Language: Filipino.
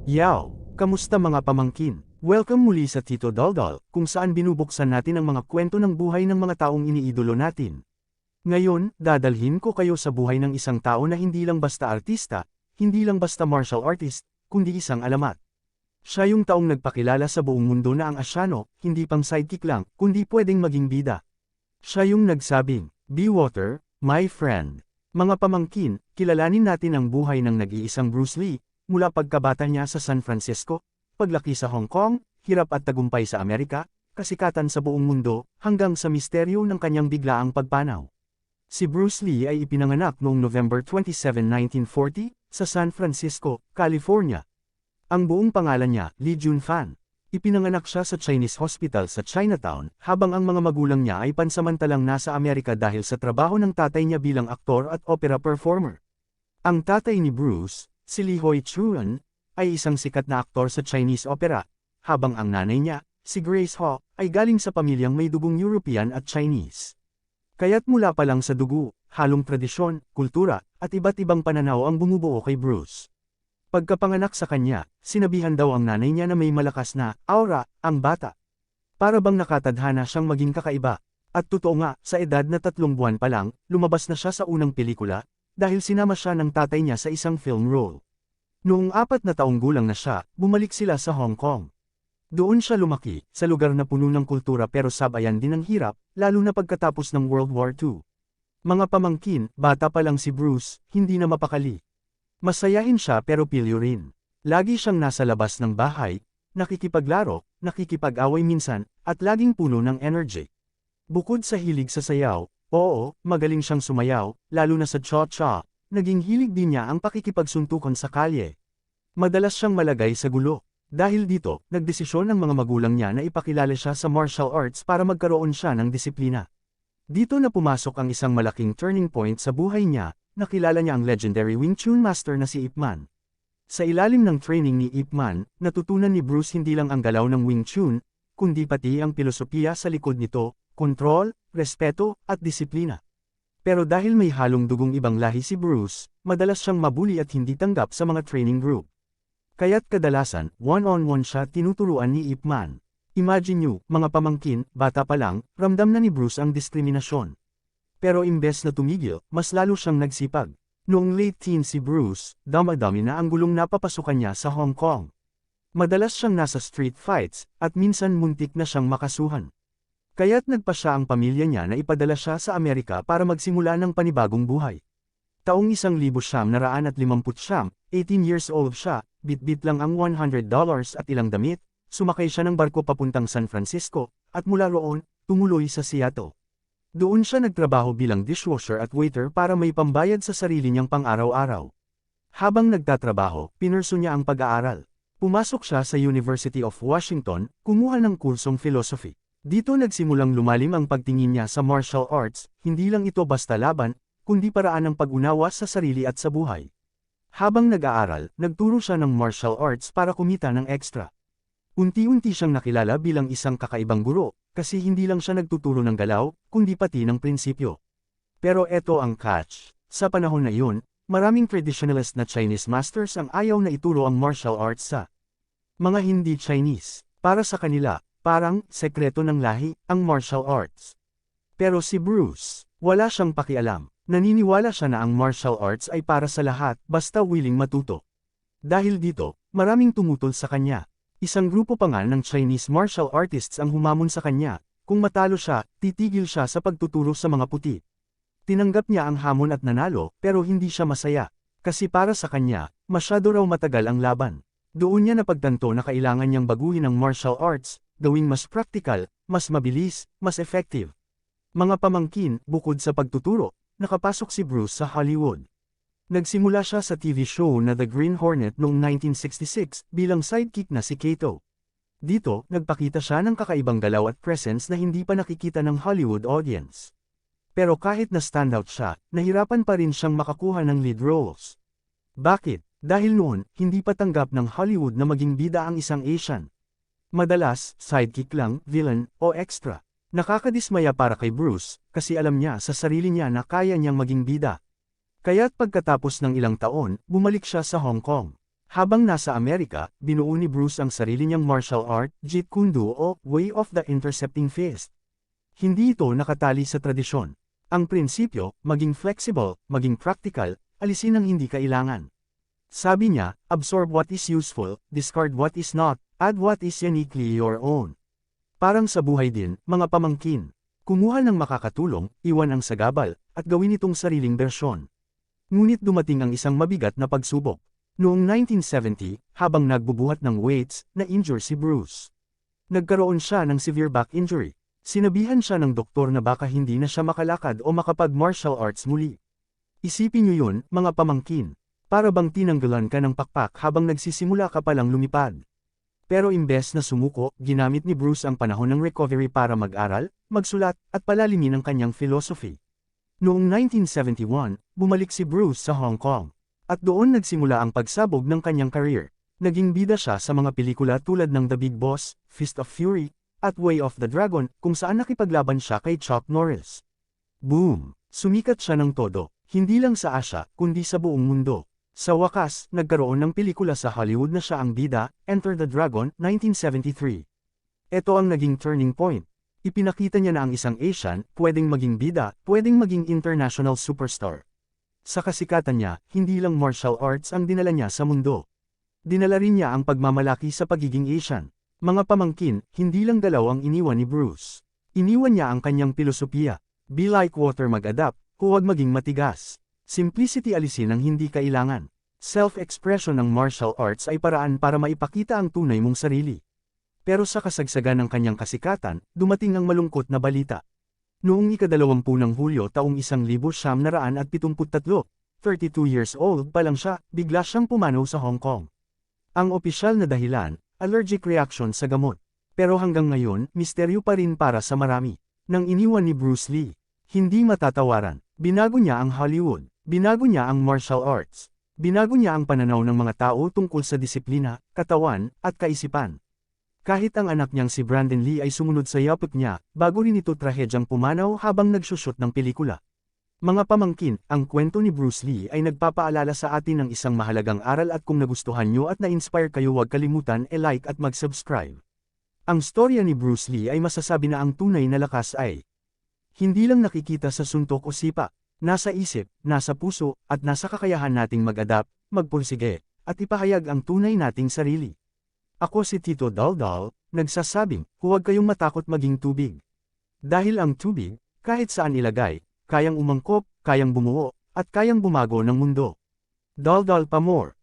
Yaw! Kamusta mga pamangkin? Welcome muli sa Tito Daldal, kung saan binubuksan natin ang mga kwento ng buhay ng mga taong iniidolo natin. Ngayon, dadalhin ko kayo sa buhay ng isang tao na hindi lang basta artista, hindi lang basta martial artist, kundi isang alamat. Siya yung taong nagpakilala sa buong mundo na ang Asyano, hindi pang sidekick lang, kundi pwedeng maging bida. Siya yung nagsabing, "Be water, my friend." Mga pamangkin, kilalanin natin ang buhay ng nag-iisang Bruce Lee, mula pagkabata niya sa San Francisco, paglaki sa Hong Kong, hirap at tagumpay sa Amerika, kasikatan sa buong mundo, hanggang sa misteryo ng kanyang biglaang pagpanaw. Si Bruce Lee ay ipinanganak noong November 27, 1940, sa San Francisco, California. Ang buong pangalan niya, Lee Junfan. Ipinanganak siya sa Chinese Hospital sa Chinatown, habang ang mga magulang niya ay pansamantalang nasa Amerika dahil sa trabaho ng tatay niya bilang aktor at opera performer. Ang tatay ni Bruce, si Lee Hoi Chuan, ay isang sikat na aktor sa Chinese opera, habang ang nanay niya, si Grace Ho, ay galing sa pamilyang may dugong European at Chinese. Kaya't mula pa lang sa dugo, halong tradisyon, kultura, at iba't ibang pananaw ang bumubuo kay Bruce. Pagkapanganak sa kanya, sinabihan daw ang nanay niya na may malakas na aura ang bata. Para bang nakatadhana siyang maging kakaiba. At totoo nga, sa edad na 3 buwan pa lang, lumabas na siya sa unang pelikula, dahil sinama siya ng tatay niya sa isang film role. Noong 4 na taong gulang na siya, bumalik sila sa Hong Kong. Doon siya lumaki, sa lugar na puno ng kultura pero sabayan din ng hirap, lalo na pagkatapos ng World War II. Mga pamangkin, bata pa lang si Bruce, hindi na mapakali. Masayahin siya pero pilyo rin. Lagi siyang nasa labas ng bahay, nakikipaglaro, nakikipag-away minsan, at laging puno ng energy. Bukod sa hilig sa sayaw, oo, magaling siyang sumayaw, lalo na sa cha-cha, naging hilig din niya ang pakikipagsuntukan sa kalye. Madalas siyang malagay sa gulo. Dahil dito, nagdesisyon ng mga magulang niya na ipakilala siya sa martial arts para magkaroon siya ng disiplina. Dito na pumasok ang isang malaking turning point sa buhay niya, nakilala niya ang legendary Wing Chun master na si Ip Man. Sa ilalim ng training ni Ip Man, natutunan ni Bruce hindi lang ang galaw ng Wing Chun, kundi pati ang pilosopiya sa likod nito, kontrol, respeto, at disiplina. Pero dahil may halong dugong ibang lahi si Bruce, madalas siyang mabuli at hindi tanggap sa mga training group. Kaya't kadalasan, one-on-one siya tinuturuan ni Ip Man. Imagine nyo, mga pamangkin, bata pa lang, ramdam na ni Bruce ang diskriminasyon. Pero imbes na tumigil, mas lalo siyang nagsipag. Noong late teen si Bruce, dami na ang gulong napapasukan niya sa Hong Kong. Madalas siyang nasa street fights, at minsan muntik na siyang makasuhan. Kaya't nagpa siya ang pamilya niya na ipadala siya sa Amerika para magsimula ng panibagong buhay. Taong 1959, 18 years old siya, bit-bit lang ang $100 at ilang damit, sumakay siya ng barko papuntang San Francisco, at mula roon, tumuloy sa Seattle. Doon siya nagtrabaho bilang dishwasher at waiter para may pambayad sa sarili niyang pang-araw-araw. Habang nagtatrabaho, pinursu niya ang pag-aaral. Pumasok siya sa University of Washington, kumuha ng kursong philosophy. Dito nagsimulang lumalim ang pagtingin niya sa martial arts, hindi lang ito basta laban, kundi paraan ng pag-unawa sa sarili at sa buhay. Habang nag-aaral, nagturo siya ng martial arts para kumita ng extra. Unti-unti siyang nakilala bilang isang kakaibang guro, kasi hindi lang siya nagtuturo ng galaw, kundi pati ng prinsipyo. Pero eto ang catch. Sa panahon na iyon, maraming traditionalist na Chinese masters ang ayaw na ituro ang martial arts sa mga hindi Chinese. Para sa kanila, parang sekreto ng lahi ang martial arts. Pero si Bruce, wala siyang pakialam. Naniniwala siya na ang martial arts ay para sa lahat, basta willing matuto. Dahil dito, maraming tumutol sa kanya. Isang grupo pa nga ng Chinese martial artists ang humamon sa kanya, kung matalo siya, titigil siya sa pagtuturo sa mga puti. Tinanggap niya ang hamon at nanalo, pero hindi siya masaya. Kasi para sa kanya, masyado raw matagal ang laban. Doon niya napagtanto na kailangan niyang baguhin ang martial arts, gawing mas practical, mas mabilis, mas effective. Mga pamangkin, bukod sa pagtuturo, nakapasok si Bruce sa Hollywood. Nagsimula siya sa TV show na The Green Hornet noong 1966 bilang sidekick na si Kato. Dito, nagpakita siya ng kakaibang galaw at presence na hindi pa nakikita ng Hollywood audience. Pero kahit na standout siya, nahirapan pa rin siyang makakuha ng lead roles. Bakit? Dahil noon, hindi pa tanggap ng Hollywood na maging bida ang isang Asian. Madalas, sidekick lang, villain, o extra. Nakakadismaya para kay Bruce, kasi alam niya sa sarili niya na kaya niyang maging bida. Kaya't pagkatapos ng ilang taon, bumalik siya sa Hong Kong. Habang nasa Amerika, binuo ni Bruce ang sarili niyang martial art, Jeet Kune Do o Way of the Intercepting Fist. Hindi ito nakatali sa tradisyon. Ang prinsipyo, maging flexible, maging practical, alisin ang hindi kailangan. Sabi niya, absorb what is useful, discard what is not, add what is uniquely your own. Parang sa buhay din, mga pamangkin. Kumuha ng makakatulong, iwan ang sagabal, at gawin itong sariling bersyon. Ngunit dumating ang isang mabigat na pagsubok. Noong 1970, habang nagbubuhat ng weights, na-injure si Bruce. Nagkaroon siya ng severe back injury. Sinabihan siya ng doktor na baka hindi na siya makalakad o makapag-martial arts muli. Isipin niyo yun, mga pamangkin. Para bang tinanggalan ka ng pakpak habang nagsisimula ka palang lumipad. Pero imbes na sumuko, ginamit ni Bruce ang panahon ng recovery para mag-aral, magsulat, at palalimin ang kanyang philosophy. Noong 1971, bumalik si Bruce sa Hong Kong. At doon nagsimula ang pagsabog ng kanyang career. Naging bida siya sa mga pelikula tulad ng The Big Boss, Fist of Fury, at Way of the Dragon, kung saan nakipaglaban siya kay Chuck Norris. Boom! Sumikat siya ng todo, hindi lang sa Asia, kundi sa buong mundo. Sa wakas, nagkaroon ng pelikula sa Hollywood na siya ang bida, Enter the Dragon, 1973. Ito ang naging turning point. Ipinakita niya na ang isang Asian, pwedeng maging bida, pwedeng maging international superstar. Sa kasikatan niya, hindi lang martial arts ang dinala niya sa mundo. Dinala rin niya ang pagmamalaki sa pagiging Asian. Mga pamangkin, hindi lang dalaw ang iniwan ni Bruce. Iniwan niya ang kanyang filosofiya. Be like water, mag-adapt, huwag maging matigas. Simplicity, alisin ang hindi kailangan. Self-expression ng martial arts ay paraan para maipakita ang tunay mong sarili. Pero sa kasagsagan ng kanyang kasikatan, dumating ang malungkot na balita. Noong ika-20 ng Hulyo taong 1973, 32 years old pa lang siya, bigla siyang pumanaw sa Hong Kong. Ang opisyal na dahilan, allergic reaction sa gamot. Pero hanggang ngayon, misteryo pa rin para sa marami. Nang iniwan ni Bruce Lee, hindi matatawaran. Binago niya ang Hollywood. Binago niya ang martial arts. Binago niya ang pananaw ng mga tao tungkol sa disiplina, katawan, at kaisipan. Kahit ang anak niyang si Brandon Lee ay sumunod sa yapot niya, bago rin ito trahedyang pumanaw habang nagsushoot ng pelikula. Mga pamangkin, ang kwento ni Bruce Lee ay nagpapaalala sa atin ng isang mahalagang aral, at kung nagustuhan niyo at na-inspire kayo, huwag kalimutan e-like at mag-subscribe. Ang storya ni Bruce Lee ay masasabi na ang tunay na lakas ay hindi lang nakikita sa suntok o sipa, nasa isip, nasa puso, at nasa kakayahan nating mag-adapt, magpursige, at ipahayag ang tunay nating sarili. Ako si Tito Daldal, nagsasabing, huwag kayong matakot maging tubig. Dahil ang tubig, kahit saan ilagay, kayang umangkop, kayang bumuo, at kayang bumago ng mundo. Daldal pa more.